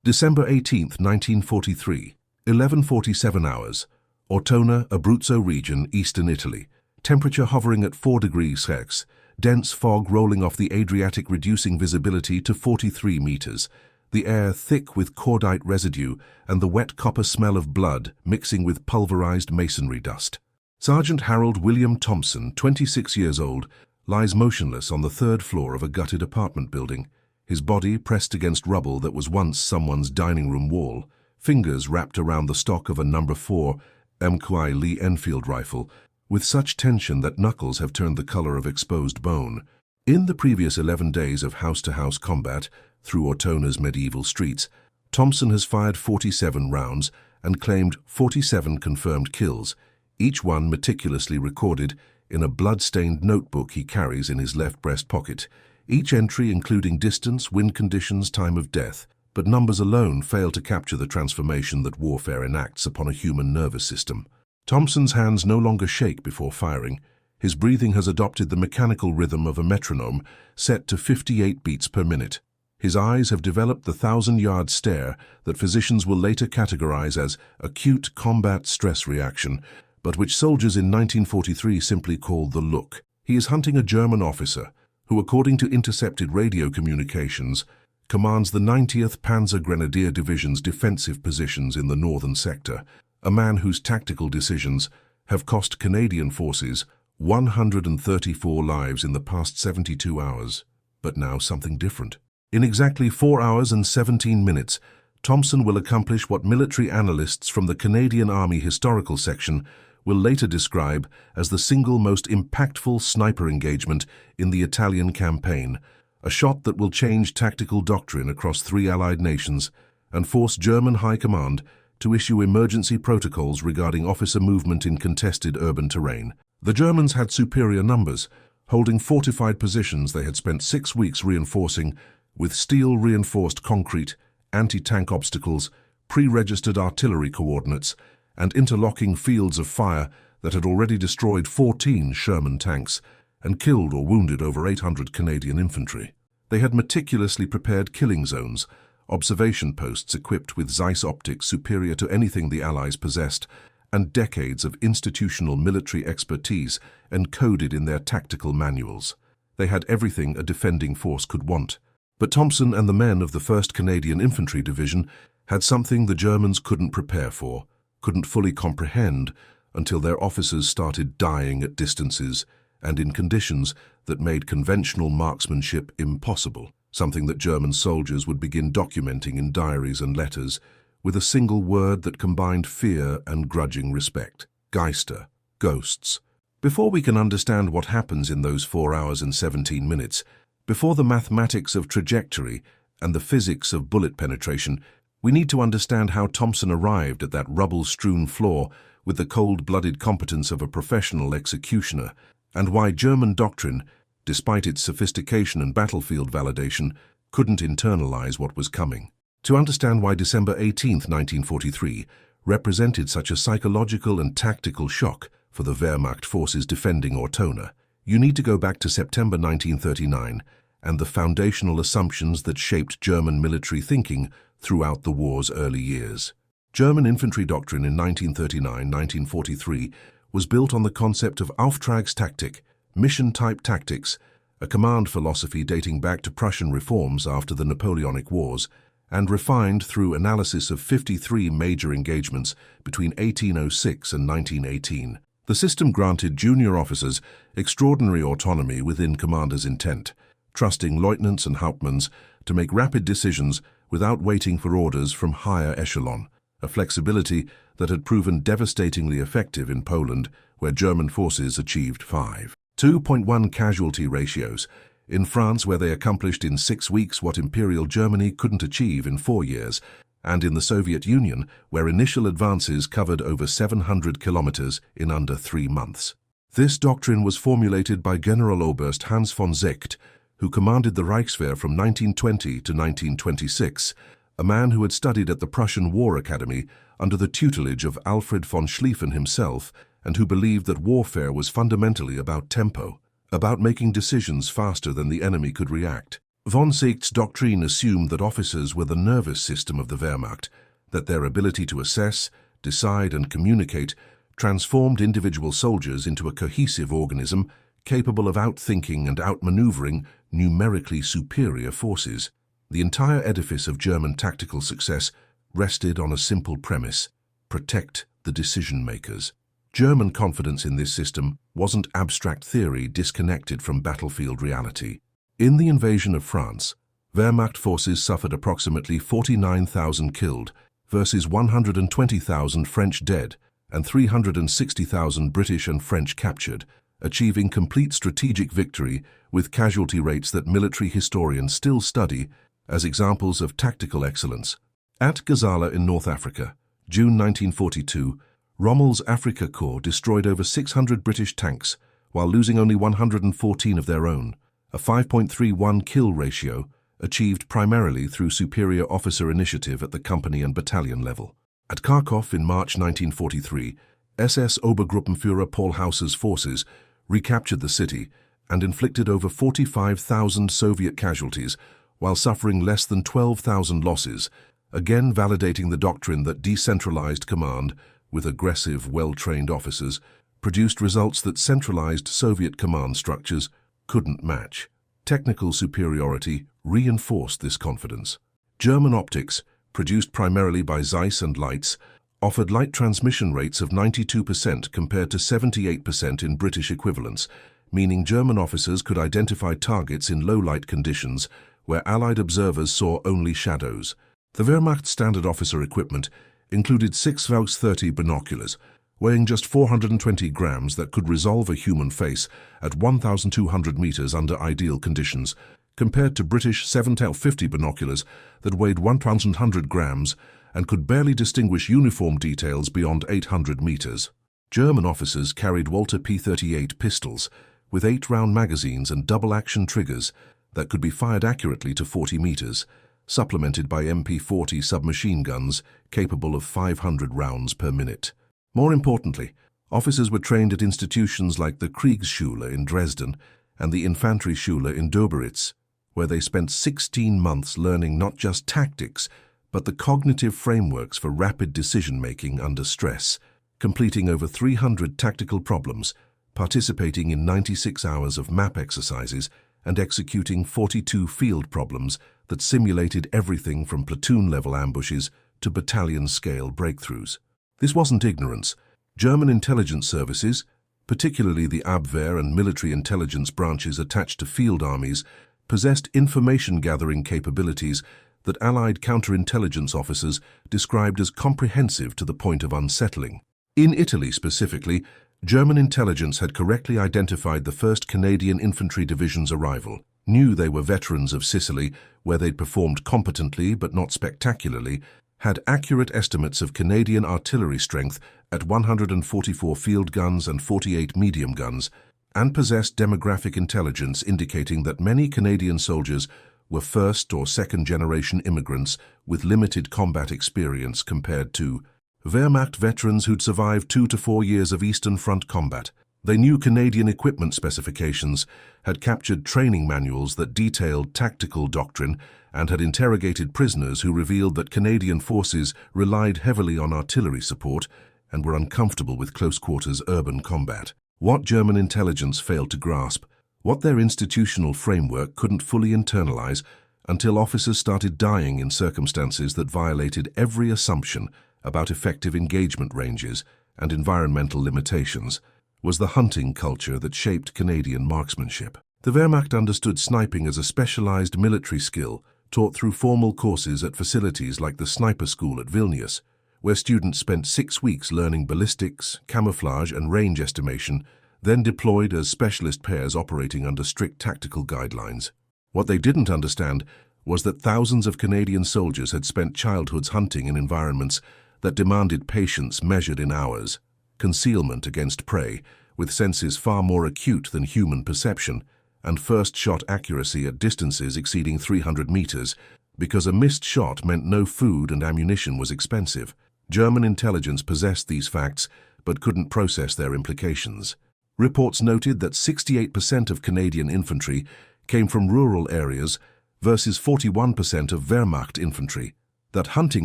December 18, 1943, 11:47 hours. Ortona, Abruzzo region, eastern Italy. Temperature hovering at 4 degrees Celsius. Dense fog rolling off the Adriatic, reducing visibility to 43 meters. The air thick with cordite residue and the wet copper smell of blood mixing with pulverized masonry dust. Sergeant Harold William Thompson, 26 years old, lies motionless on the third floor of a gutted apartment building, his body pressed against rubble that was once someone's dining room wall, fingers wrapped around the stock of a No. 4 MQI Lee Enfield rifle, with such tension that knuckles have turned the color of exposed bone. In the previous 11 days of house-to-house combat through Ortona's medieval streets, Thompson has fired 47 rounds and claimed 47 confirmed kills, each one meticulously recorded in a blood-stained notebook he carries in his left breast pocket, each entry including distance, wind conditions, time of death. But numbers alone fail to capture the transformation that warfare enacts upon a human nervous system. Thompson's hands no longer shake before firing. His breathing has adopted the mechanical rhythm of a metronome set to 58 beats per minute. His eyes have developed the 1,000-yard stare that physicians will later categorize as acute combat stress reaction, but which soldiers in 1943 simply called the look. He is hunting a German officer who, according to intercepted radio communications, commands the 90th Panzer Grenadier Division's defensive positions in the northern sector, a man whose tactical decisions have cost Canadian forces 134 lives in the past 72 hours. But now something different. In exactly 4 hours and 17 minutes, Thompson will accomplish what military analysts from the Canadian Army Historical Section will later describe as the single most impactful sniper engagement in the Italian campaign, a shot that will change tactical doctrine across 3 Allied nations and force German High Command to issue emergency protocols regarding officer movement in contested urban terrain. The Germans had superior numbers, holding fortified positions they had spent 6 weeks reinforcing with steel-reinforced concrete, anti-tank obstacles, pre-registered artillery coordinates, and interlocking fields of fire that had already destroyed 14 Sherman tanks and killed or wounded over 800 Canadian infantry. They had meticulously prepared killing zones, observation posts equipped with Zeiss optics superior to anything the Allies possessed, and decades of institutional military expertise encoded in their tactical manuals. They had everything a defending force could want. But Thompson and the men of the 1st Canadian Infantry Division had something the Germans couldn't prepare for, couldn't fully comprehend until their officers started dying at distances and in conditions that made conventional marksmanship impossible, something that German soldiers would begin documenting in diaries and letters with a single word that combined fear and grudging respect: Geister, ghosts. Before we can understand what happens in those 4 hours and 17 minutes, before the mathematics of trajectory and the physics of bullet penetration, we need to understand how Thompson arrived at that rubble-strewn floor with the cold-blooded competence of a professional executioner, and why German doctrine, despite its sophistication and battlefield validation, couldn't internalize what was coming. To understand why December 18, 1943, represented such a psychological and tactical shock for the Wehrmacht forces defending Ortona, you need to go back to September 1939 and the foundational assumptions that shaped German military thinking throughout the war's early years. German infantry doctrine in 1939-1943 was built on the concept of Auftragstaktik, mission-type tactics, a command philosophy dating back to Prussian reforms after the Napoleonic Wars, and refined through analysis of 53 major engagements between 1806 and 1918. The system granted junior officers extraordinary autonomy within commander's intent, trusting lieutenants and hauptmanns to make rapid decisions without waiting for orders from higher echelon, a flexibility that had proven devastatingly effective in Poland, where German forces achieved 5.2.1 casualty ratios, in France where they accomplished in 6 weeks what Imperial Germany couldn't achieve in 4 years, and in the Soviet Union where initial advances covered over 700 kilometers in under 3 months. This doctrine was formulated by Generaloberst Hans von Seeckt, who commanded the Reichswehr from 1920 to 1926, a man who had studied at the Prussian War Academy under the tutelage of Alfred von Schlieffen himself, and who believed that warfare was fundamentally about tempo, about making decisions faster than the enemy could react. Von Seeckt's doctrine assumed that officers were the nervous system of the Wehrmacht, that their ability to assess, decide and communicate transformed individual soldiers into a cohesive organism capable of outthinking and outmaneuvering numerically superior forces. The entire edifice of German tactical success rested on a simple premise: protect the decision-makers. German confidence in this system wasn't abstract theory disconnected from battlefield reality. In the invasion of France, Wehrmacht forces suffered approximately 49,000 killed versus 120,000 French dead and 360,000 British and French captured, achieving complete strategic victory with casualty rates that military historians still study as examples of tactical excellence. At Gazala in North Africa, June 1942, Rommel's Afrika Korps destroyed over 600 British tanks while losing only 114 of their own, a 5.31 kill ratio achieved primarily through superior officer initiative at the company and battalion level. At Kharkov in March 1943, SS Obergruppenführer Paul Hausser's forces recaptured the city and inflicted over 45,000 Soviet casualties while suffering less than 12,000 losses, again validating the doctrine that decentralized command with aggressive, well-trained officers produced results that centralized Soviet command structures couldn't match. Technical superiority reinforced this confidence. German optics, produced primarily by Zeiss and Leitz, offered light transmission rates of 92% compared to 78% in British equivalents, meaning German officers could identify targets in low-light conditions where Allied observers saw only shadows. The Wehrmacht standard officer equipment included 6 Vaux 30 binoculars, weighing just 420 grams that could resolve a human face at 1,200 meters under ideal conditions, compared to British 7L50 binoculars that weighed 1,100 grams and could barely distinguish uniform details beyond 800 meters. German officers carried Walter P38 pistols with 8-round magazines and double-action triggers that could be fired accurately to 40 meters, supplemented by MP40 submachine guns capable of 500 rounds per minute. More importantly, officers were trained at institutions like the Kriegsschule in Dresden and the Infantry Schule in Doberitz, where they spent 16 months learning not just tactics, but the cognitive frameworks for rapid decision-making under stress, completing over 300 tactical problems, participating in 96 hours of map exercises, and executing 42 field problems that simulated everything from platoon-level ambushes to battalion-scale breakthroughs. This wasn't ignorance. German intelligence services, particularly the Abwehr and military intelligence branches attached to field armies, possessed information-gathering capabilities that Allied counterintelligence officers described as comprehensive to the point of unsettling. In Italy specifically, German intelligence had correctly identified the 1st Canadian Infantry Division's arrival, knew they were veterans of Sicily, where they'd performed competently but not spectacularly, had accurate estimates of Canadian artillery strength at 144 field guns and 48 medium guns, and possessed demographic intelligence indicating that many Canadian soldiers were 1st or 2nd generation immigrants with limited combat experience compared to Wehrmacht veterans who'd survived 2 to 4 years of Eastern Front combat. They knew Canadian equipment specifications, had captured training manuals that detailed tactical doctrine, and had interrogated prisoners who revealed that Canadian forces relied heavily on artillery support and were uncomfortable with close-quarters urban combat. What German intelligence failed to grasp, what their institutional framework couldn't fully internalize until officers started dying in circumstances that violated every assumption about effective engagement ranges and environmental limitations, was the hunting culture that shaped Canadian marksmanship. The Wehrmacht understood sniping as a specialized military skill taught through formal courses at facilities like the Sniper School at Vilnius, where students spent 6 weeks learning ballistics, camouflage, and range estimation, then deployed as specialist pairs operating under strict tactical guidelines. What they didn't understand was that thousands of Canadian soldiers had spent childhoods hunting in environments that demanded patience measured in hours, concealment against prey, with senses far more acute than human perception, and first-shot accuracy at distances exceeding 300 meters, because a missed shot meant no food and ammunition was expensive. German intelligence possessed these facts, but couldn't process their implications. Reports noted that 68% of Canadian infantry came from rural areas versus 41% of Wehrmacht infantry, that hunting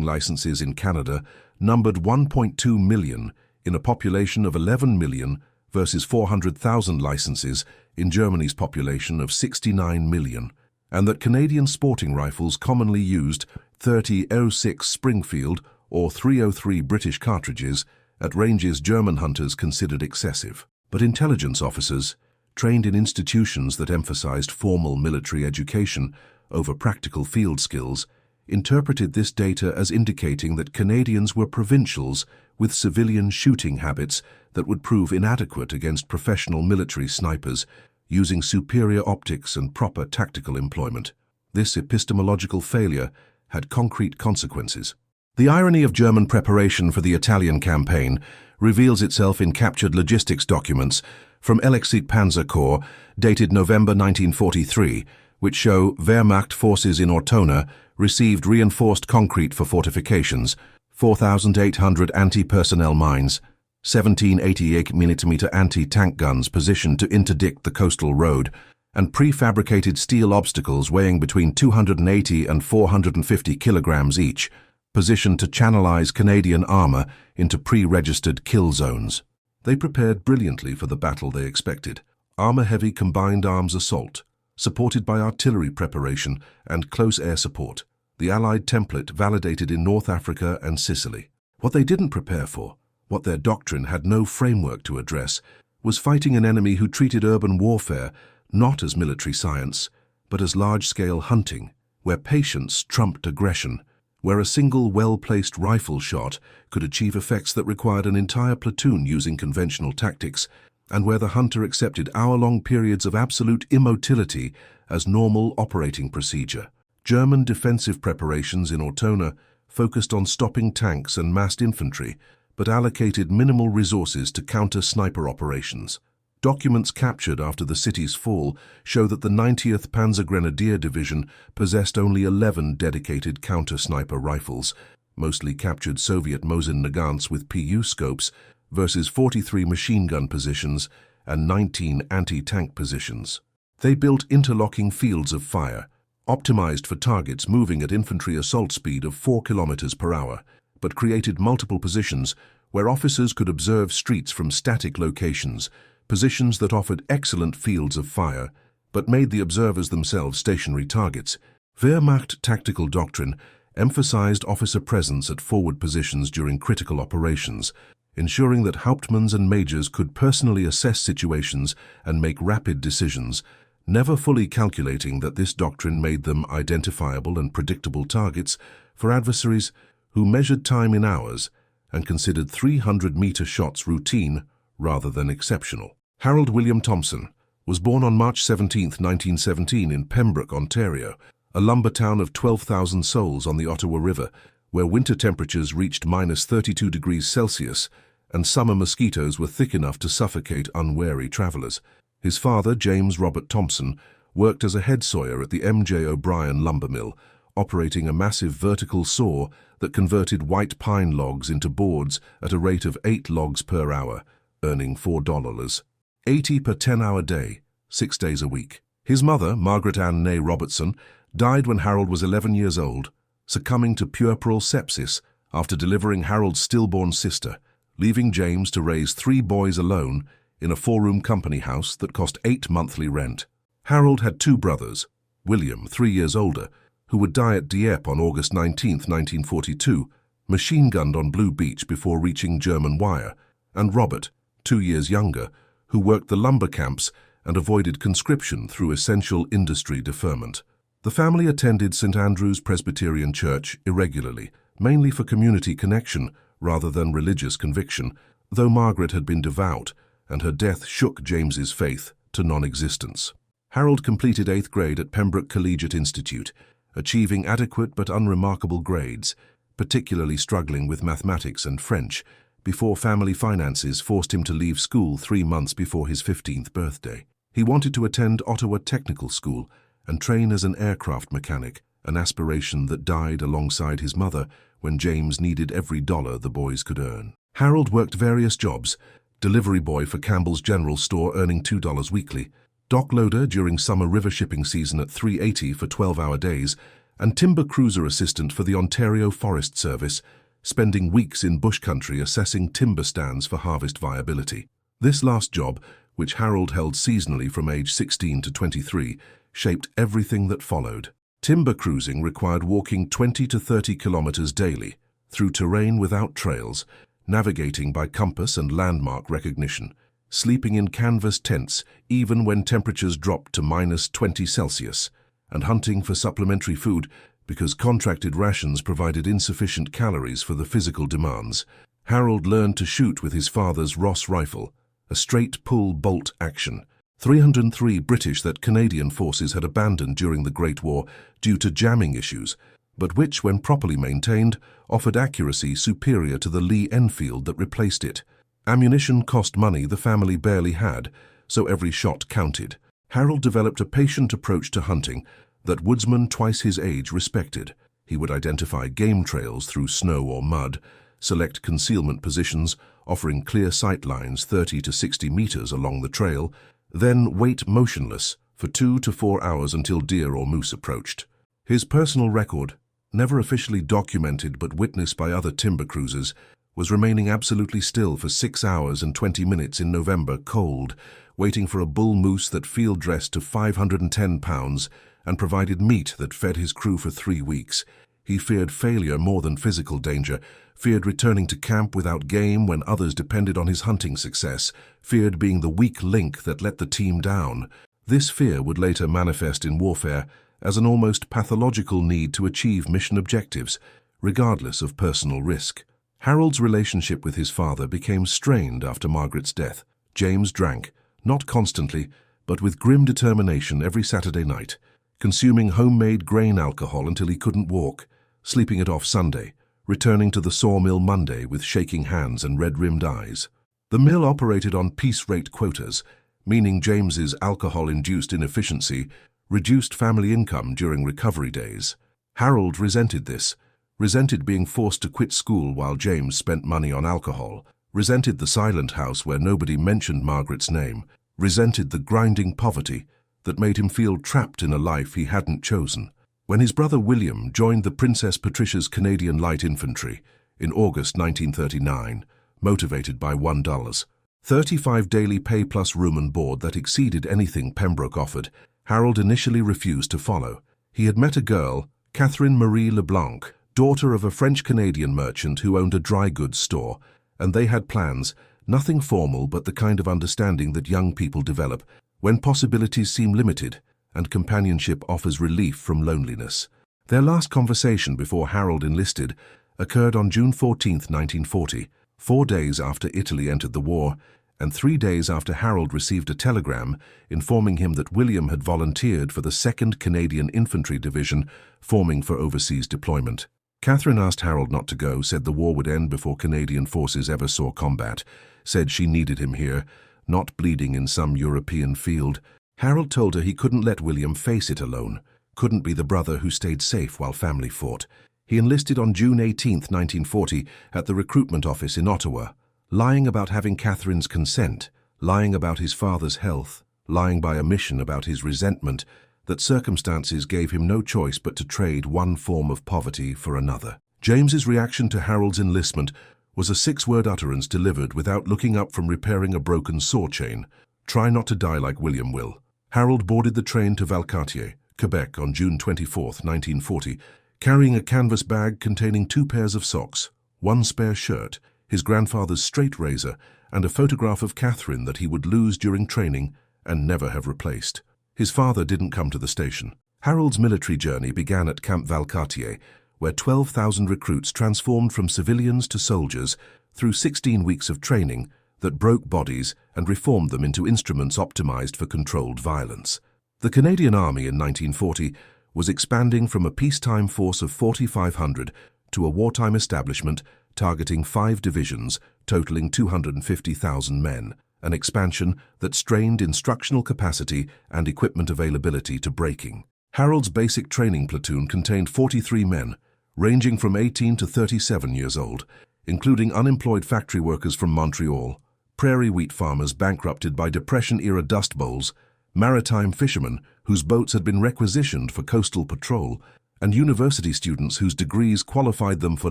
licenses in Canada numbered 1.2 million in a population of 11 million versus 400,000 licenses in Germany's population of 69 million, and that Canadian sporting rifles commonly used .30-06 Springfield or .303 British cartridges at ranges German hunters considered excessive. But intelligence officers, trained in institutions that emphasized formal military education over practical field skills, interpreted this data as indicating that Canadians were provincials with civilian shooting habits that would prove inadequate against professional military snipers using superior optics and proper tactical employment. This epistemological failure had concrete consequences. The irony of German preparation for the Italian campaign reveals itself in captured logistics documents from Elexit Panzer Corps dated November 1943, which show Wehrmacht forces in Ortona received reinforced concrete for fortifications, 4,800 anti-personnel mines, 1788mm anti-tank guns positioned to interdict the coastal road, and prefabricated steel obstacles weighing between 280 and 450 kilograms each, positioned to channelize Canadian armor into pre-registered kill zones. They prepared brilliantly for the battle they expected. Armor-heavy combined arms assault, supported by artillery preparation and close air support, the Allied template validated in North Africa and Sicily. What they didn't prepare for, what their doctrine had no framework to address, was fighting an enemy who treated urban warfare not as military science, but as large-scale hunting, where patience trumped aggression, where a single well-placed rifle shot could achieve effects that required an entire platoon using conventional tactics, and where the hunter accepted hour-long periods of absolute immotility as normal operating procedure. German defensive preparations in Ortona focused on stopping tanks and massed infantry, but allocated minimal resources to counter sniper operations. Documents captured after the city's fall show that the 90th Panzer Grenadier Division possessed only 11 dedicated counter-sniper rifles, mostly captured Soviet Mosin Nagants with PU scopes, versus 43 machine gun positions and 19 anti-tank positions. They built interlocking fields of fire, optimized for targets moving at infantry assault speed of 4 kilometers per hour, but created multiple positions where officers could observe streets from static locations, positions that offered excellent fields of fire, but made the observers themselves stationary targets. Wehrmacht tactical doctrine emphasized officer presence at forward positions during critical operations, ensuring that hauptmanns and majors could personally assess situations and make rapid decisions, never fully calculating that this doctrine made them identifiable and predictable targets for adversaries who measured time in hours and considered 300-meter shots routine rather than exceptional. Harold William Thompson was born on March 17, 1917 in Pembroke, Ontario, a lumber town of 12,000 souls on the Ottawa River, where winter temperatures reached -32 degrees Celsius and summer mosquitoes were thick enough to suffocate unwary travelers. His father, James Robert Thompson, worked as a head sawyer at the M.J. O'Brien lumber mill, operating a massive vertical saw that converted white pine logs into boards at a rate of 8 logs per hour, earning $4.80 per 10-hour day, 6 days a week. His mother, Margaret Ann Ney Robertson, died when Harold was 11 years old, succumbing to puerperal sepsis after delivering Harold's stillborn sister, leaving James to raise 3 boys alone in a 4-room company house that cost $8 monthly rent. Harold had 2 brothers, William, 3 years older, who would die at Dieppe on August 19, 1942, machine-gunned on Blue Beach before reaching German wire, and Robert, 2 years younger, who worked the lumber camps and avoided conscription through essential industry deferment. The family attended St. Andrew's Presbyterian Church irregularly, mainly for community connection rather than religious conviction, though Margaret had been devout, and her death shook James's faith to non-existence. Harold completed 8th grade at Pembroke Collegiate Institute, achieving adequate but unremarkable grades, particularly struggling with mathematics and French, before family finances forced him to leave school 3 months before his 15th birthday. He wanted to attend Ottawa Technical School and train as an aircraft mechanic, an aspiration that died alongside his mother when James needed every dollar the boys could earn. Harold worked various jobs: delivery boy for Campbell's General Store earning $2 weekly, dock loader during summer river shipping season at 380 for 12-hour days, and timber cruiser assistant for the Ontario Forest Service, spending weeks in bush country assessing timber stands for harvest viability. This last job, which Harold held seasonally from age 16 to 23, shaped everything that followed. Timber cruising required walking 20 to 30 kilometers daily, through terrain without trails, navigating by compass and landmark recognition, sleeping in canvas tents even when temperatures dropped to -20 Celsius, and hunting for supplementary food because contracted rations provided insufficient calories for the physical demands. Harold learned to shoot with his father's Ross rifle, a straight pull-bolt action, 303 British that Canadian forces had abandoned during the Great War due to jamming issues, but which, when properly maintained, offered accuracy superior to the Lee Enfield that replaced it. Ammunition cost money the family barely had, so every shot counted. Harold developed a patient approach to hunting that woodsmen twice his age respected. He would identify game trails through snow or mud, select concealment positions, offering clear sight lines 30 to 60 meters along the trail, then wait motionless for 2 to 4 hours until deer or moose approached. His personal record, never officially documented but witnessed by other timber cruisers, was remaining absolutely still for 6 hours and 20 minutes in November cold, waiting for a bull moose that field-dressed to 510 pounds and provided meat that fed his crew for 3 weeks. He feared failure more than physical danger, feared returning to camp without game when others depended on his hunting success, feared being the weak link that let the team down. This fear would later manifest in warfare as an almost pathological need to achieve mission objectives, regardless of personal risk. Harold's relationship with his father became strained after Margaret's death. James drank, not constantly, but with grim determination every Saturday night, consuming homemade grain alcohol until he couldn't walk, sleeping it off Sunday, returning to the sawmill Monday with shaking hands and red-rimmed eyes. The mill operated on piece rate quotas, meaning James's alcohol-induced inefficiency reduced family income during recovery days. Harold resented this, resented being forced to quit school while James spent money on alcohol, resented the silent house where nobody mentioned Margaret's name, resented the grinding poverty that made him feel trapped in a life he hadn't chosen. When his brother William joined the Princess Patricia's Canadian Light Infantry in August 1939, motivated by $1, 35 daily pay plus room and board that exceeded anything Pembroke offered, Harold initially refused to follow. He had met a girl, Catherine Marie Leblanc, daughter of a French-Canadian merchant who owned a dry goods store, and they had plans, nothing formal but the kind of understanding that young people develop when possibilities seem limited and companionship offers relief from loneliness. Their last conversation before Harold enlisted occurred on June 14, 1940, 4 days after Italy entered the war, and 3 days after Harold received a telegram informing him that William had volunteered for the 2nd Canadian Infantry Division, forming for overseas deployment. Catherine asked Harold not to go, said the war would end before Canadian forces ever saw combat, said she needed him here, not bleeding in some European field. Harold told her he couldn't let William face it alone, couldn't be the brother who stayed safe while family fought. He enlisted on June 18, 1940, at the recruitment office in Ottawa, lying about having Catherine's consent, lying about his father's health, lying by omission about his resentment, that circumstances gave him no choice but to trade one form of poverty for another. James's reaction to Harold's enlistment was a 6-word utterance delivered without looking up from repairing a broken saw chain. Try not to die like William will. Harold boarded the train to Valcartier, Quebec on June 24, 1940, carrying a canvas bag containing 2 pairs of socks, 1 spare shirt, his grandfather's straight razor, and a photograph of Catherine that he would lose during training and never have replaced. His father didn't come to the station. Harold's military journey began at Camp Valcartier, where 12,000 recruits transformed from civilians to soldiers through 16 weeks of training that broke bodies and reformed them into instruments optimized for controlled violence. The Canadian Army in 1940 was expanding from a peacetime force of 4,500 to a wartime establishment targeting 5 divisions, totaling 250,000 men, an expansion that strained instructional capacity and equipment availability to breaking. Harold's basic training platoon contained 43 men, ranging from 18 to 37 years old, including unemployed factory workers from Montreal, prairie wheat farmers bankrupted by Depression-era dust bowls, maritime fishermen whose boats had been requisitioned for coastal patrol, and university students whose degrees qualified them for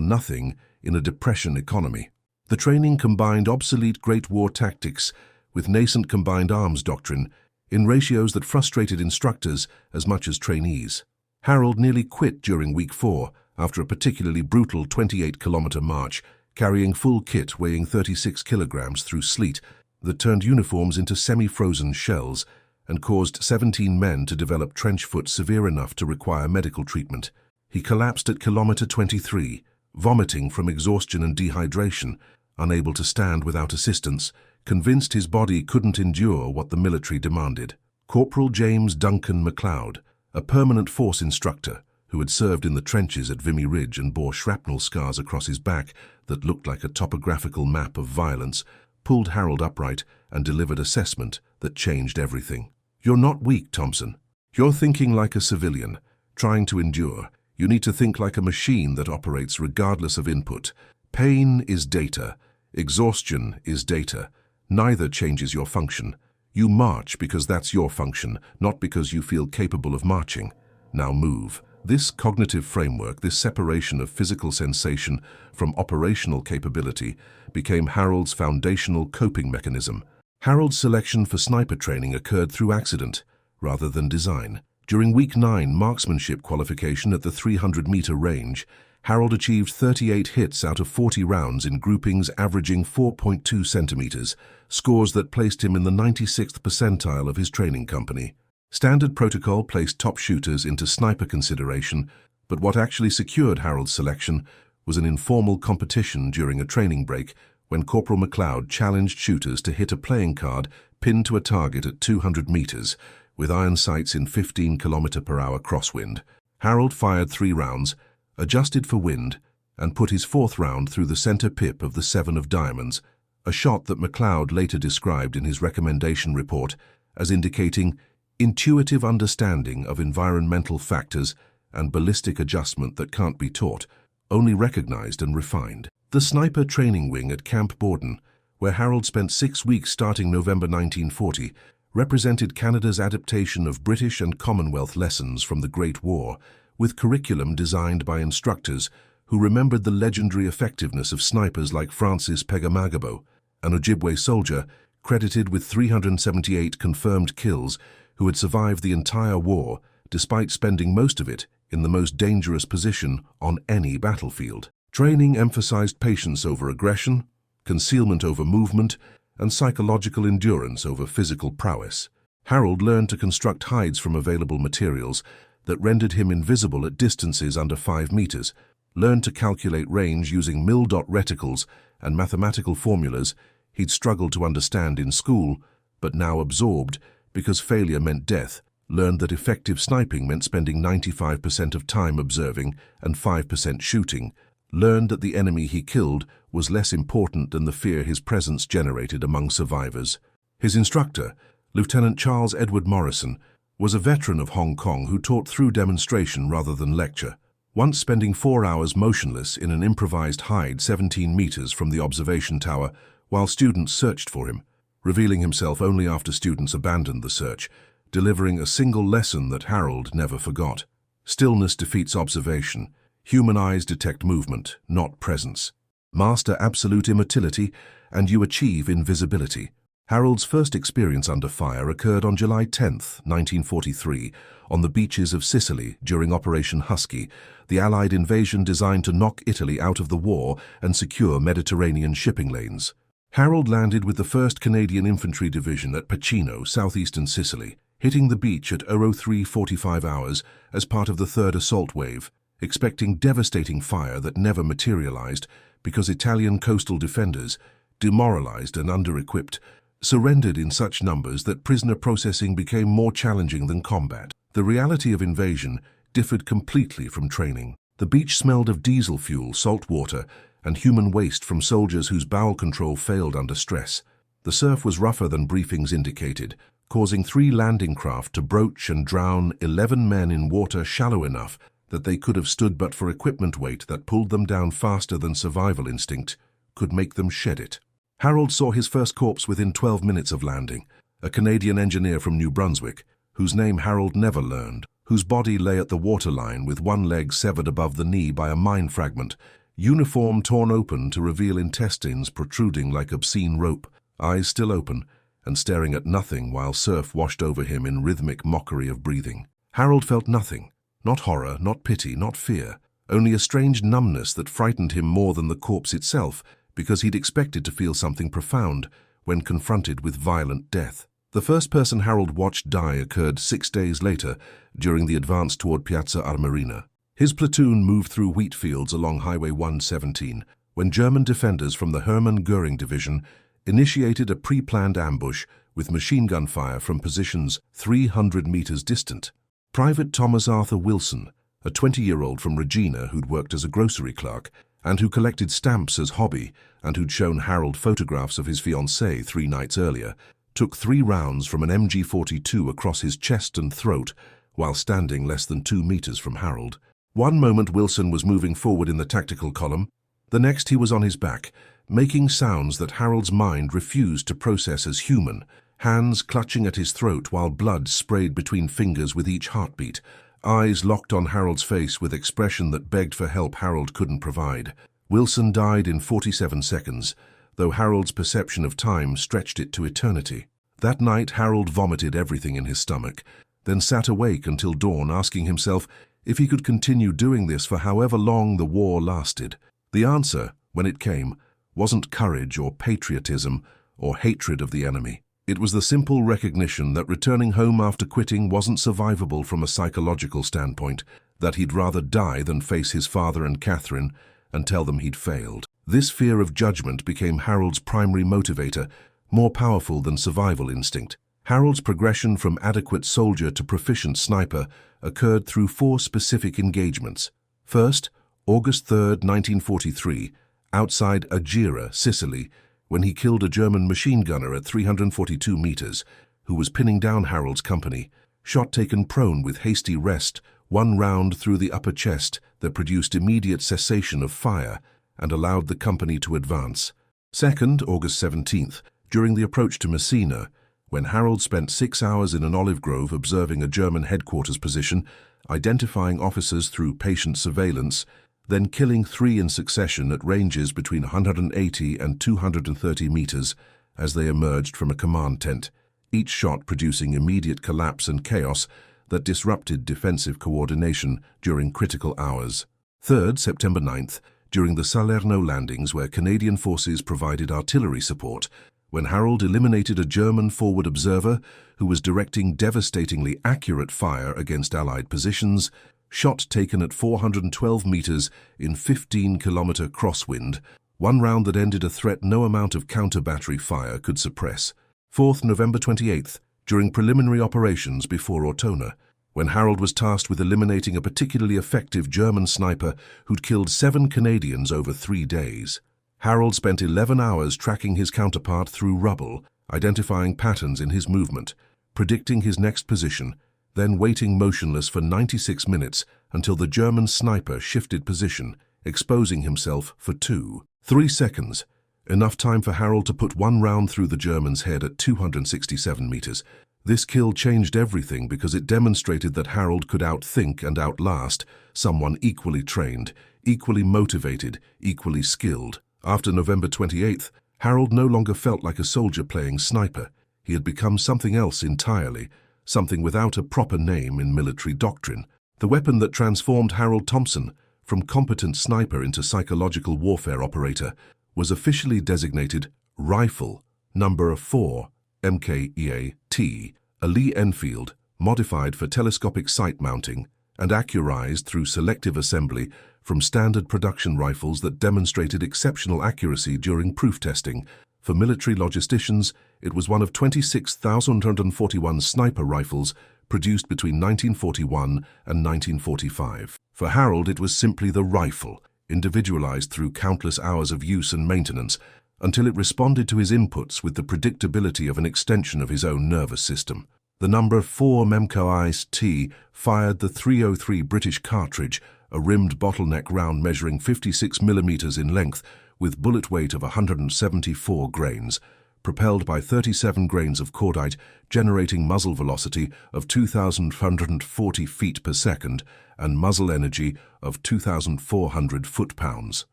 nothing in a depression economy. The training combined obsolete Great War tactics with nascent combined arms doctrine in ratios that frustrated instructors as much as trainees. Harold nearly quit during week 4 after a particularly brutal 28-kilometer march, carrying full kit weighing 36 kilograms through sleet that turned uniforms into semi-frozen shells and caused 17 men to develop trench foot severe enough to require medical treatment. He collapsed at kilometer 23, vomiting from exhaustion and dehydration, unable to stand without assistance, convinced his body couldn't endure what the military demanded. Corporal James Duncan MacLeod, a permanent force instructor who had served in the trenches at Vimy Ridge and bore shrapnel scars across his back that looked like a topographical map of violence, pulled Harold upright and delivered assessment that changed everything. "You're not weak, Thompson. You're thinking like a civilian, trying to endure. You need to think like a machine that operates regardless of input. Pain is data. Exhaustion is data. Neither changes your function. You march because that's your function, not because you feel capable of marching. Now move." This cognitive framework, this separation of physical sensation from operational capability, became Harold's foundational coping mechanism. Harold's selection for sniper training occurred through accident, rather than design. During week 9 marksmanship qualification at the 300-meter range, Harold achieved 38 hits out of 40 rounds in groupings averaging 4.2 centimeters, scores that placed him in the 96th percentile of his training company. Standard protocol placed top shooters into sniper consideration, but what actually secured Harold's selection was an informal competition during a training break when Corporal MacLeod challenged shooters to hit a playing card pinned to a target at 200 meters with iron sights in 15-kilometer-per-hour crosswind. Harold fired 3 rounds, adjusted for wind, and put his 4th round through the center pip of the 7 of diamonds, a shot that MacLeod later described in his recommendation report as indicating intuitive understanding of environmental factors and ballistic adjustment that can't be taught, only recognized and refined. The sniper training wing at Camp Borden, where Harold spent 6 weeks starting November 1940, represented Canada's adaptation of British and Commonwealth lessons from the Great War, with curriculum designed by instructors who remembered the legendary effectiveness of snipers like Francis Pegamagabo, an Ojibwe soldier credited with 378 confirmed kills who had survived the entire war despite spending most of it in the most dangerous position on any battlefield. Training emphasized patience over aggression, concealment over movement, and psychological endurance over physical prowess. Harold learned to construct hides from available materials that rendered him invisible at distances under 5 meters, learned to calculate range using mil-dot reticles and mathematical formulas he'd struggled to understand in school, but now absorbed because failure meant death, learned that effective sniping meant spending 95% of time observing and 5% shooting, learned that the enemy he killed was less important than the fear his presence generated among survivors. His instructor, Lieutenant Charles Edward Morrison, was a veteran of Hong Kong who taught through demonstration rather than lecture, once spending 4 hours motionless in an improvised hide 17 meters from the observation tower while students searched for him, revealing himself only after students abandoned the search, delivering a single lesson that Harold never forgot. Stillness defeats observation. Human eyes detect movement, not presence. Master absolute immotility, and you achieve invisibility. Harold's first experience under fire occurred on July 10, 1943, on the beaches of Sicily during Operation Husky, the Allied invasion designed to knock Italy out of the war and secure Mediterranean shipping lanes. Harold landed with the 1st Canadian Infantry Division at Pacino, southeastern Sicily, hitting the beach at 03:45 hours as part of the 3rd assault wave, expecting devastating fire that never materialized because Italian coastal defenders, demoralized and under-equipped, surrendered in such numbers that prisoner processing became more challenging than combat. The reality of invasion differed completely from training. The beach smelled of diesel fuel, salt water, and human waste from soldiers whose bowel control failed under stress. The surf was rougher than briefings indicated, causing 3 landing craft to broach and drown 11 men in water shallow enough that they could have stood but for equipment weight that pulled them down faster than survival instinct could make them shed it. Harold saw his first corpse within 12 minutes of landing, a Canadian engineer from New Brunswick, whose name Harold never learned, whose body lay at the waterline with one leg severed above the knee by a mine fragment, uniform torn open to reveal intestines protruding like obscene rope, eyes still open, and staring at nothing while surf washed over him in rhythmic mockery of breathing. Harold felt nothing, not horror, not pity, not fear, only a strange numbness that frightened him more than the corpse itself, because he'd expected to feel something profound when confronted with violent death. The first person Harold watched die occurred 6 days later during the advance toward Piazza Armerina. His platoon moved through wheat fields along Highway 117 when German defenders from the Hermann Göring Division initiated a pre-planned ambush with machine gun fire from positions 300 meters distant. Private Thomas Arthur Wilson, a 20-year-old from Regina who'd worked as a grocery clerk and who collected stamps as hobby and who'd shown Harold photographs of his fiancée 3 nights earlier, took 3 rounds from an MG42 across his chest and throat while standing less than 2 meters from Harold. One moment Wilson was moving forward in the tactical column, the next he was on his back, making sounds that Harold's mind refused to process as human, hands clutching at his throat while blood sprayed between fingers with each heartbeat, eyes locked on Harold's face with expression that begged for help Harold couldn't provide. Wilson died in 47 seconds, though Harold's perception of time stretched it to eternity. That night Harold vomited everything in his stomach, then sat awake until dawn asking himself if he could continue doing this for however long the war lasted. The answer, when it came, wasn't courage or patriotism or hatred of the enemy. It was the simple recognition that returning home after quitting wasn't survivable from a psychological standpoint, that he'd rather die than face his father and Catherine and tell them he'd failed. This fear of judgment became Harold's primary motivator, more powerful than survival instinct. Harold's progression from adequate soldier to proficient sniper occurred through 4 specific engagements. First, August 3, 1943, outside Agira, Sicily, when he killed a German machine gunner at 342 meters, who was pinning down Harold's company, shot taken prone with hasty rest, 1 round through the upper chest that produced immediate cessation of fire and allowed the company to advance. Second, August 17th, during the approach to Messina, when Harold spent 6 hours in an olive grove observing a German headquarters position, identifying officers through patient surveillance, then killing 3 in succession at ranges between 180 and 230 meters as they emerged from a command tent, each shot producing immediate collapse and chaos that disrupted defensive coordination during critical hours. Third, September 9th, during the Salerno landings where Canadian forces provided artillery support, when Harold eliminated a German forward observer who was directing devastatingly accurate fire against Allied positions, shot taken at 412 meters in 15-kilometer crosswind, 1 round that ended a threat no amount of counter-battery fire could suppress. Fourth, November 28th, during preliminary operations before Ortona, when Harold was tasked with eliminating a particularly effective German sniper who'd killed 7 Canadians over 3 days. Harold spent 11 hours tracking his counterpart through rubble, identifying patterns in his movement, predicting his next position, then waiting motionless for 96 minutes until the German sniper shifted position, exposing himself for 2-3 seconds, enough time for Harold to put 1 round through the German's head at 267 meters. This kill changed everything because it demonstrated that Harold could outthink and outlast someone equally trained, equally motivated, equally skilled. After November 28th, Harold no longer felt like a soldier playing sniper. He had become something else entirely, something without a proper name in military doctrine. The weapon that transformed Harold Thompson from competent sniper into psychological warfare operator was officially designated Rifle Number 4 MKEA-T, a Lee Enfield, modified for telescopic sight mounting and accurized through selective assembly from standard production rifles that demonstrated exceptional accuracy during proof testing. For military logisticians, it was one of 26,141 sniper rifles produced between 1941 and 1945. For Harold, it was simply the rifle, individualized through countless hours of use and maintenance, until it responded to his inputs with the predictability of an extension of his own nervous system. The number 4 MKEA-T fired the .303 British cartridge, a rimmed bottleneck round measuring 56 millimeters in length with bullet weight of 174 grains, propelled by 37 grains of cordite, generating muzzle velocity of 2,140 feet per second and muzzle energy of 2,400 foot-pounds.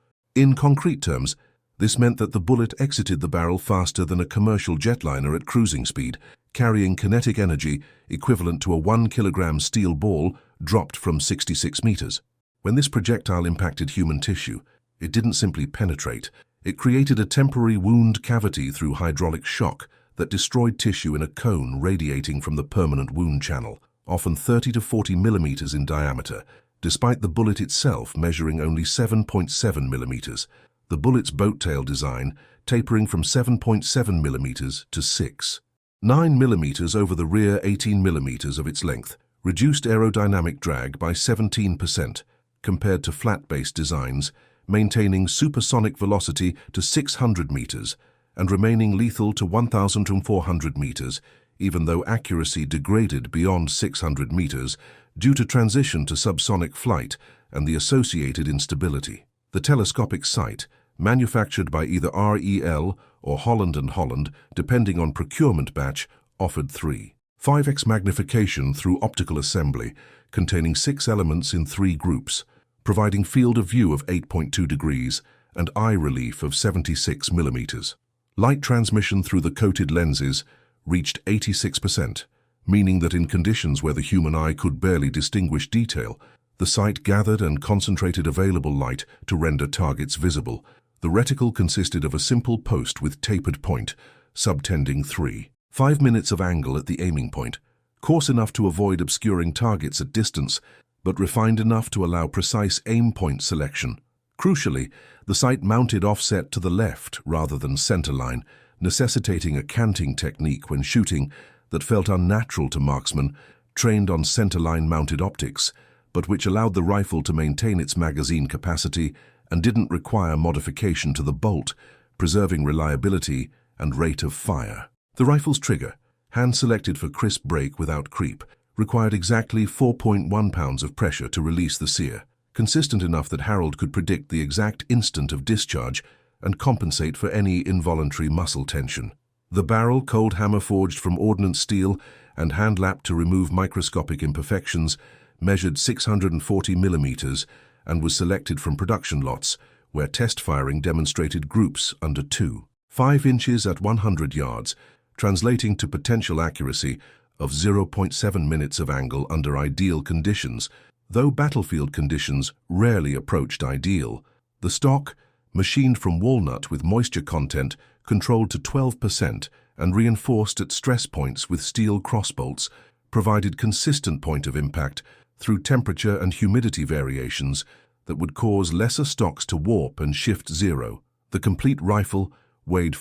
In concrete terms, this meant that the bullet exited the barrel faster than a commercial jetliner at cruising speed, carrying kinetic energy equivalent to a 1-kilogram steel ball dropped from 66 meters. When this projectile impacted human tissue, it didn't simply penetrate. It created a temporary wound cavity through hydraulic shock that destroyed tissue in a cone radiating from the permanent wound channel, often 30 to 40 millimeters in diameter, despite the bullet itself measuring only 7.7 millimeters. The bullet's boat tail design tapering from 7.7 millimeters to 6.9 millimeters over the rear 18 millimeters of its length, reduced aerodynamic drag by 17% compared to flat-based designs, maintaining supersonic velocity to 600 meters and remaining lethal to 1,400 meters, even though accuracy degraded beyond 600 meters due to transition to subsonic flight and the associated instability. The telescopic sight, manufactured by either REL or Holland & Holland, depending on procurement batch, offered 3.5x magnification through optical assembly, containing 6 elements in 3 groups, providing field of view of 8.2 degrees and eye relief of 76 millimeters. Light transmission through the coated lenses reached 86%, meaning that in conditions where the human eye could barely distinguish detail, the sight gathered and concentrated available light to render targets visible. The reticle consisted of a simple post with tapered point, subtending 3.5 minutes of angle at the aiming point, coarse enough to avoid obscuring targets at distance, but refined enough to allow precise aim point selection. Crucially, the sight mounted offset to the left rather than centerline, necessitating a canting technique when shooting that felt unnatural to marksmen trained on centerline mounted optics, but which allowed the rifle to maintain its magazine capacity and didn't require modification to the bolt, preserving reliability and rate of fire. The rifle's trigger, hand-selected for crisp break without creep, required exactly 4.1 pounds of pressure to release the sear, consistent enough that Harold could predict the exact instant of discharge and compensate for any involuntary muscle tension. The barrel, cold hammer forged from ordnance steel and hand-lapped to remove microscopic imperfections, measured 640 millimeters and was selected from production lots, where test firing demonstrated groups under 2.5 inches at 100 yards, translating to potential accuracy of 0.7 minutes of angle under ideal conditions. Though battlefield conditions rarely approached ideal, the stock, machined from walnut with moisture content, controlled to 12% and reinforced at stress points with steel crossbolts, provided consistent point of impact through temperature and humidity variations that would cause lesser stocks to warp and shift zero. The complete rifle weighed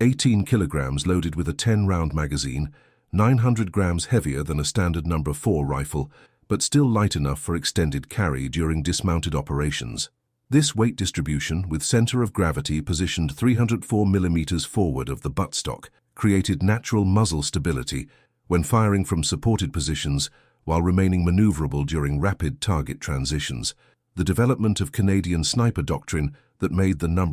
18 kilograms loaded with a 10-round magazine, 900 grams heavier than a standard No. 4 rifle, but still light enough for extended carry during dismounted operations. This weight distribution, with center of gravity positioned 304 millimeters forward of the buttstock, created natural muzzle stability when firing from supported positions while remaining maneuverable during rapid target transitions. The development of Canadian sniper doctrine that made the No.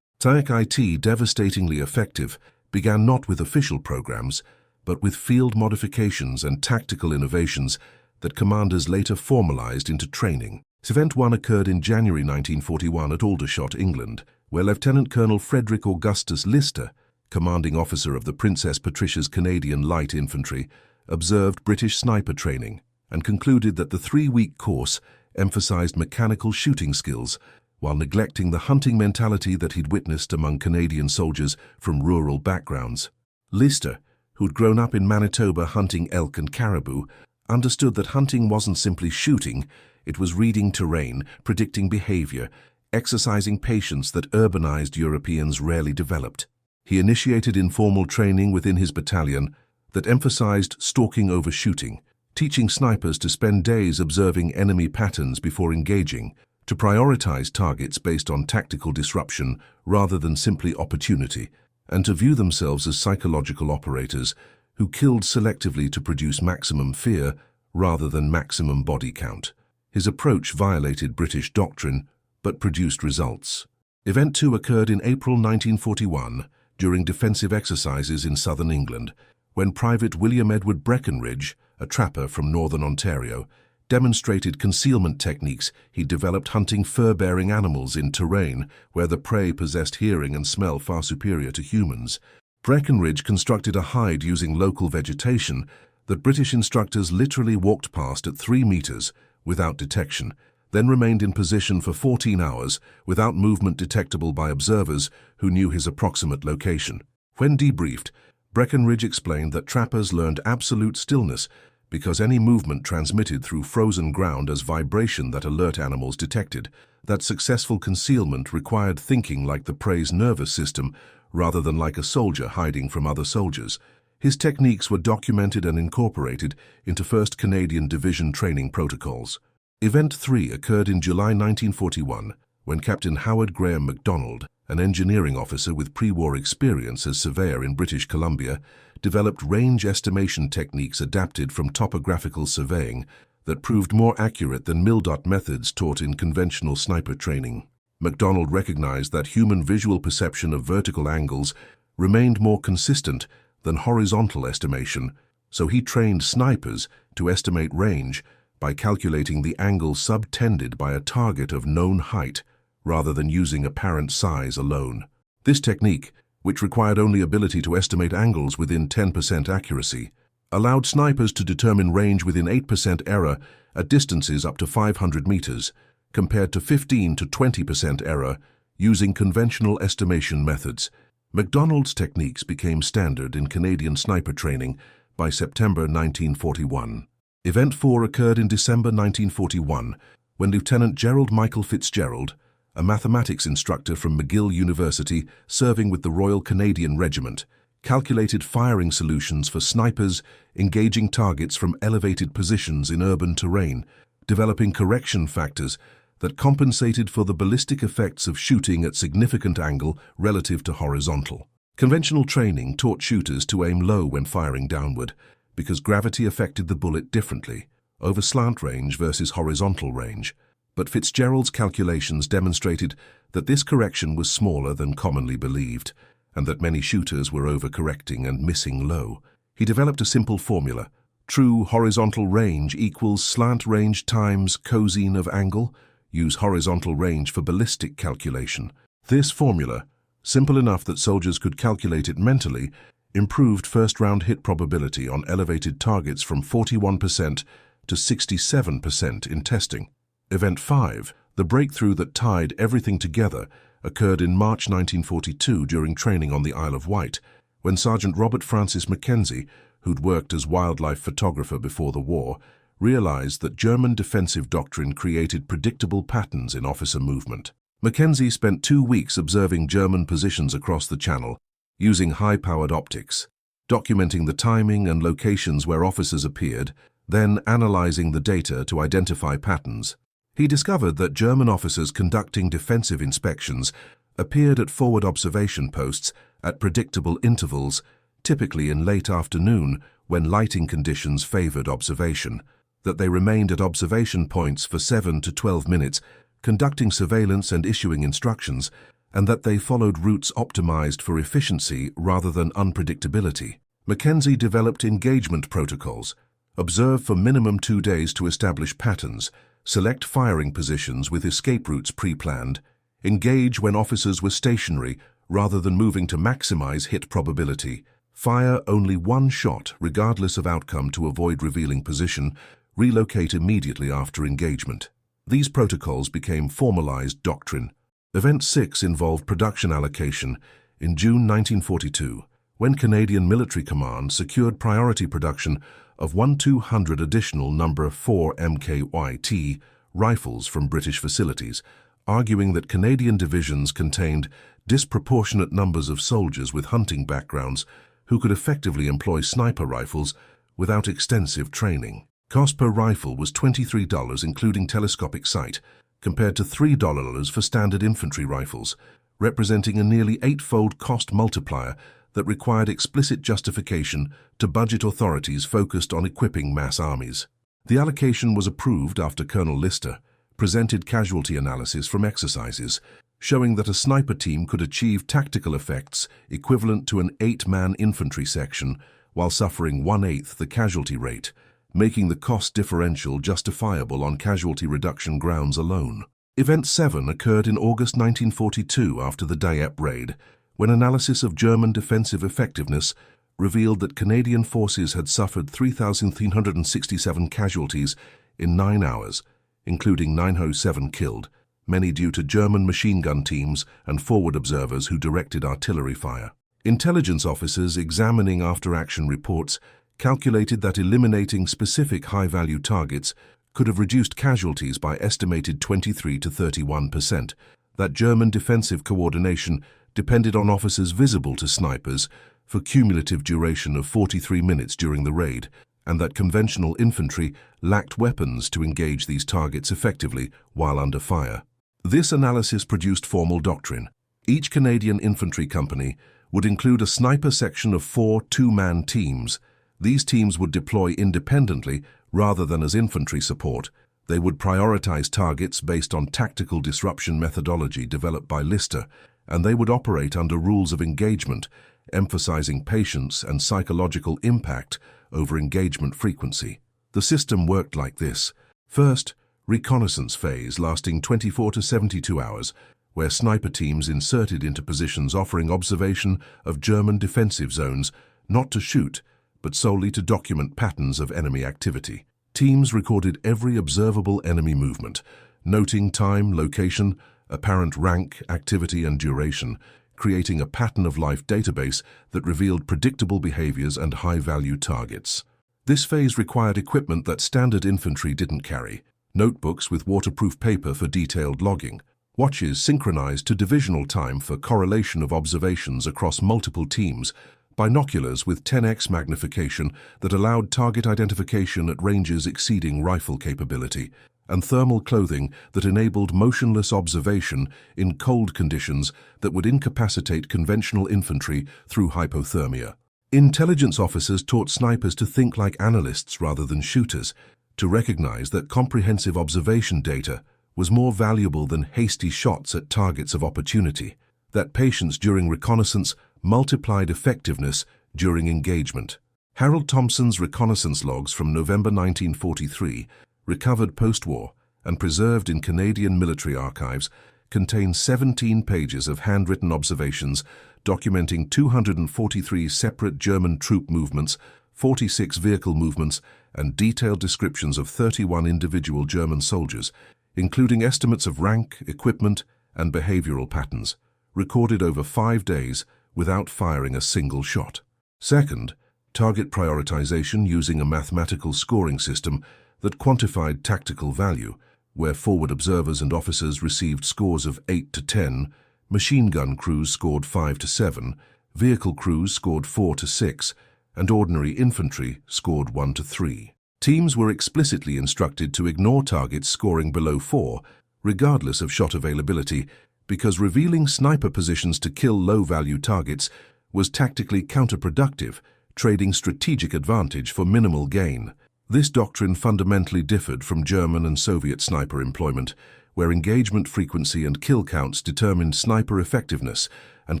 TIC devastatingly effective began not with official programs, but with field modifications and tactical innovations that commanders later formalized into training. Event 1 occurred in January 1941 at Aldershot, England, where Lieutenant Colonel Frederick Augustus Lister, commanding officer of the Princess Patricia's Canadian Light Infantry, observed British sniper training and concluded that the 3-week course emphasized mechanical shooting skills while neglecting the hunting mentality that he'd witnessed among Canadian soldiers from rural backgrounds. Lister, who'd grown up in Manitoba hunting elk and caribou, understood that hunting wasn't simply shooting, it was reading terrain, predicting behavior, exercising patience that urbanized Europeans rarely developed. He initiated informal training within his battalion that emphasized stalking over shooting, teaching snipers to spend days observing enemy patterns before engaging, to prioritize targets based on tactical disruption rather than simply opportunity, and to view themselves as psychological operators who killed selectively to produce maximum fear rather than maximum body count. His approach violated British doctrine, but produced results. Event 2 occurred in April 1941, during defensive exercises in southern England, when Private William Edward Breckenridge, a trapper from northern Ontario, demonstrated concealment techniques he developed hunting fur-bearing animals in terrain where the prey possessed hearing and smell far superior to humans. Breckenridge constructed a hide using local vegetation that British instructors literally walked past at 3 meters without detection, then remained in position for 14 hours without movement detectable by observers who knew his approximate location. When debriefed, Breckenridge explained that trappers learned absolute stillness because any movement transmitted through frozen ground as vibration that alert animals detected, that successful concealment required thinking like the prey's nervous system rather than like a soldier hiding from other soldiers. His techniques were documented and incorporated into 1st Canadian Division training protocols. Event 3 occurred in July 1941, when Captain Howard Graham MacDonald, an engineering officer with pre-war experience as surveyor in British Columbia, developed range estimation techniques adapted from topographical surveying that proved more accurate than mil-dot methods taught in conventional sniper training. MacDonald recognized that human visual perception of vertical angles remained more consistent than horizontal estimation, so he trained snipers to estimate range by calculating the angle subtended by a target of known height rather than using apparent size alone. This technique, which required only ability to estimate angles within 10% accuracy, allowed snipers to determine range within 8% error at distances up to 500 meters, compared to 15 to 20% error using conventional estimation methods. MacDonald's techniques became standard in Canadian sniper training by September 1941. Event 4 occurred in December 1941, when Lieutenant Gerald Michael Fitzgerald, a mathematics instructor from McGill University serving with the Royal Canadian Regiment, calculated firing solutions for snipers engaging targets from elevated positions in urban terrain, developing correction factors that compensated for the ballistic effects of shooting at significant angle relative to horizontal. Conventional training taught shooters to aim low when firing downward, because gravity affected the bullet differently, over slant range versus horizontal range. But Fitzgerald's calculations demonstrated that this correction was smaller than commonly believed, and that many shooters were overcorrecting and missing low. He developed a simple formula: true horizontal range equals slant range times cosine of angle. Use horizontal range for ballistic calculation. This formula, simple enough that soldiers could calculate it mentally, improved first-round hit probability on elevated targets from 41% to 67% in testing. Event 5, the breakthrough that tied everything together, occurred in March 1942 during training on the Isle of Wight, when Sergeant Robert Francis Mackenzie, who'd worked as wildlife photographer before the war, realized that German defensive doctrine created predictable patterns in officer movement. Mackenzie spent 2 weeks observing German positions across the Channel, using high-powered optics, documenting the timing and locations where officers appeared, then analyzing the data to identify patterns. He discovered that German officers conducting defensive inspections appeared at forward observation posts at predictable intervals, typically in late afternoon when lighting conditions favored observation, that they remained at observation points for 7 to 12 minutes, conducting surveillance and issuing instructions, and that they followed routes optimized for efficiency rather than unpredictability. Mackenzie developed engagement protocols: observe for minimum 2 days to establish patterns, select firing positions with escape routes pre-planned, engage when officers were stationary rather than moving to maximize hit probability, fire only 1 shot regardless of outcome to avoid revealing position, relocate immediately after engagement. These protocols became formalized doctrine. Event 6 involved production allocation in June 1942, when Canadian Military Command secured priority production of 1,200 additional number 4 MKYT rifles from British facilities, arguing that Canadian divisions contained disproportionate numbers of soldiers with hunting backgrounds who could effectively employ sniper rifles without extensive training. Cost per rifle was $23 including telescopic sight, compared to $3 for standard infantry rifles, representing a nearly 8-fold cost multiplier that required explicit justification to budget authorities focused on equipping mass armies. The allocation was approved after Colonel Lister presented casualty analysis from exercises, showing that a sniper team could achieve tactical effects equivalent to an 8-man infantry section while suffering 1/8 the casualty rate, making the cost differential justifiable on casualty reduction grounds alone. Event 7 occurred in August 1942 after the Dieppe raid, when analysis of German defensive effectiveness revealed that Canadian forces had suffered 3,367 casualties in 9 hours, including 907 killed, many due to German machine gun teams and forward observers who directed artillery fire. Intelligence officers examining after-action reports calculated that eliminating specific high-value targets could have reduced casualties by estimated 23 to 31%, that German defensive coordination depended on officers visible to snipers for cumulative duration of 43 minutes during the raid, and that conventional infantry lacked weapons to engage these targets effectively while under fire. This analysis produced formal doctrine. Each Canadian infantry company would include a sniper section of 4 two-man teams. These teams would deploy independently rather than as infantry support. They would prioritize targets based on tactical disruption methodology developed by Lister, and they would operate under rules of engagement, emphasizing patience and psychological impact over engagement frequency. The system worked like this. First, reconnaissance phase lasting 24 to 72 hours, where sniper teams inserted into positions offering observation of German defensive zones, not to shoot, but solely to document patterns of enemy activity. Teams recorded every observable enemy movement, noting time, location, apparent rank, activity, and duration, creating a pattern-of-life database that revealed predictable behaviors and high-value targets. This phase required equipment that standard infantry didn't carry: notebooks with waterproof paper for detailed logging, watches synchronized to divisional time for correlation of observations across multiple teams, binoculars with 10x magnification that allowed target identification at ranges exceeding rifle capability, and thermal clothing that enabled motionless observation in cold conditions that would incapacitate conventional infantry through hypothermia. Intelligence officers taught snipers to think like analysts rather than shooters, to recognize that comprehensive observation data was more valuable than hasty shots at targets of opportunity, that patience during reconnaissance multiplied effectiveness during engagement. Harold Thompson's reconnaissance logs from November 1943, recovered post-war and preserved in Canadian military archives, contain 17 pages of handwritten observations documenting 243 separate German troop movements, 46 vehicle movements, and detailed descriptions of 31 individual German soldiers, including estimates of rank, equipment, and behavioral patterns, recorded over 5 days without firing a single shot. Second, target prioritization using a mathematical scoring system that quantified tactical value, where forward observers and officers received scores of 8 to 10, machine gun crews scored 5 to 7, vehicle crews scored 4 to 6, and ordinary infantry scored 1 to 3. Teams were explicitly instructed to ignore targets scoring below 4, regardless of shot availability, because revealing sniper positions to kill low-value targets was tactically counterproductive, trading strategic advantage for minimal gain. This doctrine fundamentally differed from German and Soviet sniper employment, where engagement frequency and kill counts determined sniper effectiveness, and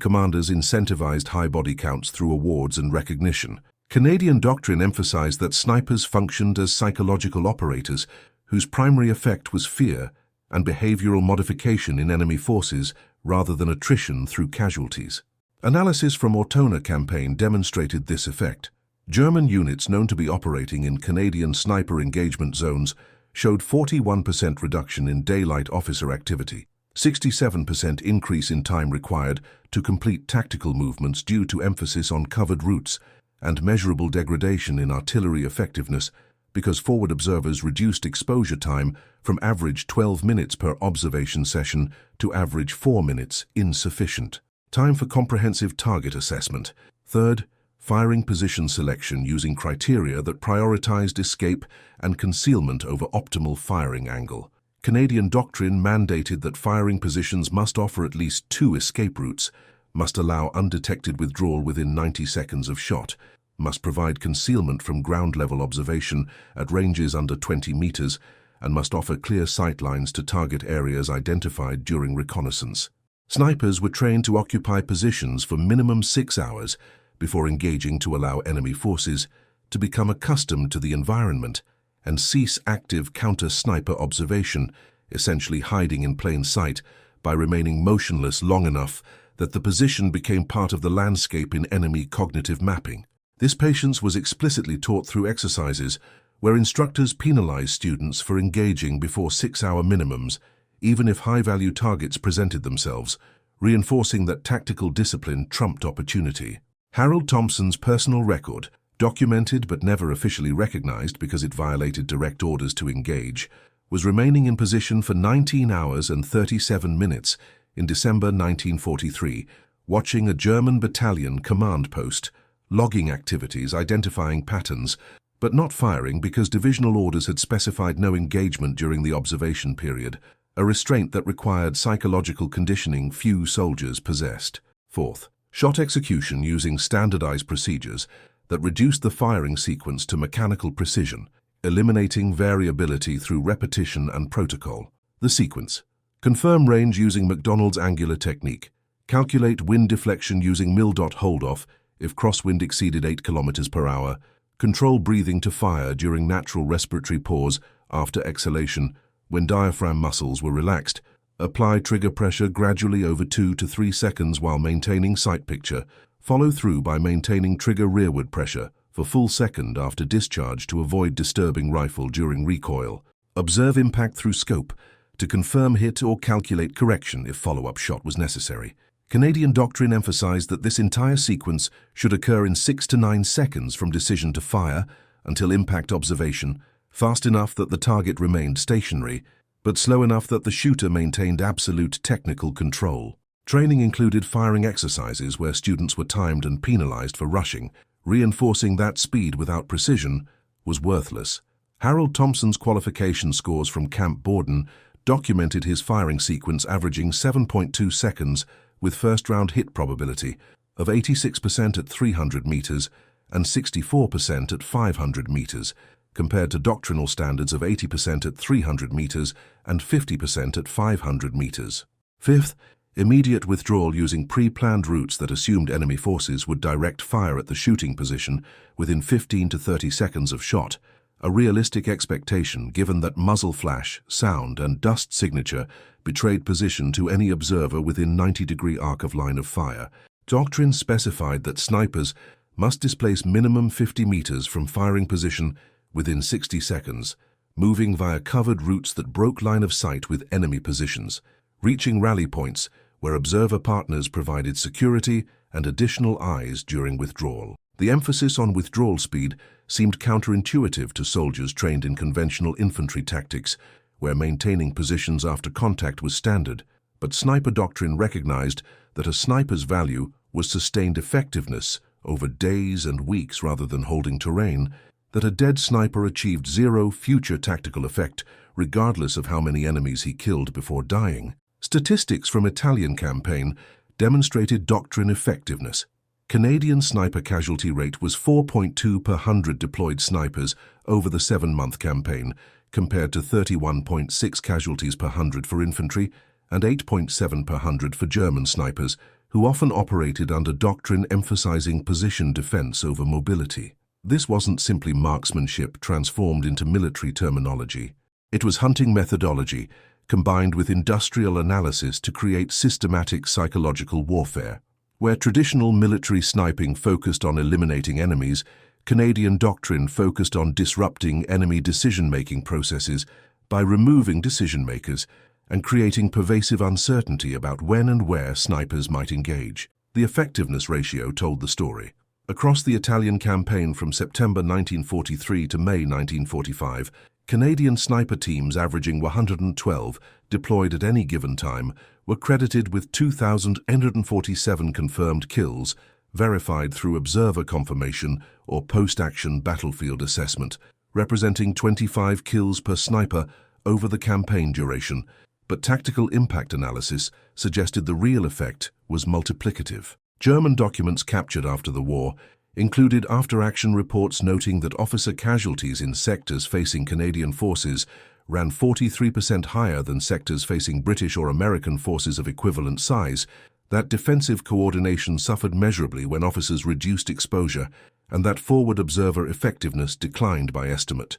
commanders incentivized high body counts through awards and recognition. Canadian doctrine emphasized that snipers functioned as psychological operators whose primary effect was fear and behavioral modification in enemy forces rather than attrition through casualties. Analysis from Ortona campaign demonstrated this effect. German units known to be operating in Canadian sniper engagement zones showed 41% reduction in daylight officer activity, 67% increase in time required to complete tactical movements due to emphasis on covered routes, and measurable degradation in artillery effectiveness because forward observers reduced exposure time from average 12 minutes per observation session to average 4 minutes insufficient. Time for comprehensive target assessment. Third, firing position selection using criteria that prioritized escape and concealment over optimal firing angle. Canadian doctrine mandated that firing positions must offer at least 2 escape routes, must allow undetected withdrawal within 90 seconds of shot, must provide concealment from ground-level observation at ranges under 20 meters, and must offer clear sight lines to target areas identified during reconnaissance. Snipers were trained to occupy positions for minimum 6 hours before engaging to allow enemy forces to become accustomed to the environment and cease active counter-sniper observation, essentially hiding in plain sight by remaining motionless long enough that the position became part of the landscape in enemy cognitive mapping. This patience was explicitly taught through exercises where instructors penalized students for engaging before 6-hour minimums, even if high-value targets presented themselves, reinforcing that tactical discipline trumped opportunity. Harold Thompson's personal record, documented but never officially recognized because it violated direct orders to engage, was remaining in position for 19 hours and 37 minutes in December 1943, watching a German battalion command post, logging activities, identifying patterns, but not firing because divisional orders had specified no engagement during the observation period, a restraint that required psychological conditioning few soldiers possessed. Fourth, shot execution using standardized procedures that reduced the firing sequence to mechanical precision, eliminating variability through repetition and protocol. The sequence: confirm range using McDonald's angular technique, calculate wind deflection using mil-dot hold-off if crosswind exceeded 8 km per hour, control breathing to fire during natural respiratory pause after exhalation when diaphragm muscles were relaxed, apply trigger pressure gradually over 2 to 3 seconds while maintaining sight picture, follow through by maintaining trigger rearward pressure for full second after discharge to avoid disturbing rifle during recoil, observe impact through scope to confirm hit or calculate correction if follow-up shot was necessary. Canadian doctrine emphasized that this entire sequence should occur in 6 to 9 seconds from decision to fire until impact observation, fast enough that the target remained stationary, but slow enough that the shooter maintained absolute technical control. Training included firing exercises where students were timed and penalized for rushing, reinforcing that speed without precision was worthless. Harold Thompson's qualification scores from Camp Borden documented his firing sequence averaging 7.2 seconds with first-round hit probability of 86% at 300 meters and 64% at 500 meters, compared to doctrinal standards of 80% at 300 meters and 50% at 500 meters. Fifth, immediate withdrawal using pre-planned routes that assumed enemy forces would direct fire at the shooting position within 15 to 30 seconds of shot, a realistic expectation given that muzzle flash, sound, and dust signature betrayed position to any observer within 90-degree arc of line of fire. Doctrine specified that snipers must displace minimum 50 meters from firing position within 60 seconds, moving via covered routes that broke line of sight with enemy positions, reaching rally points where observer partners provided security and additional eyes during withdrawal. The emphasis on withdrawal speed seemed counterintuitive to soldiers trained in conventional infantry tactics, where maintaining positions after contact was standard, but sniper doctrine recognized that a sniper's value was sustained effectiveness over days and weeks rather than holding terrain, that a dead sniper achieved zero future tactical effect regardless of how many enemies he killed before dying. Statistics from Italian campaign demonstrated doctrine effectiveness. Canadian sniper casualty rate was 4.2 per 100 deployed snipers over the 7-month campaign, compared to 31.6 casualties per 100 for infantry and 8.7 per 100 for German snipers, who often operated under doctrine emphasizing position defense over mobility. This wasn't simply marksmanship transformed into military terminology. It was hunting methodology combined with industrial analysis to create systematic psychological warfare. Where traditional military sniping focused on eliminating enemies, Canadian doctrine focused on disrupting enemy decision-making processes by removing decision-makers and creating pervasive uncertainty about when and where snipers might engage. The effectiveness ratio told the story. Across the Italian campaign from September 1943 to May 1945, Canadian sniper teams averaging 112 deployed at any given time were credited with 2,847 confirmed kills, verified through observer confirmation or post-action battlefield assessment, representing 25 kills per sniper over the campaign duration, but tactical impact analysis suggested the real effect was multiplicative. German documents captured after the war included after-action reports noting that officer casualties in sectors facing Canadian forces ran 43% higher than sectors facing British or American forces of equivalent size, that defensive coordination suffered measurably when officers reduced exposure, and that forward observer effectiveness declined by estimate.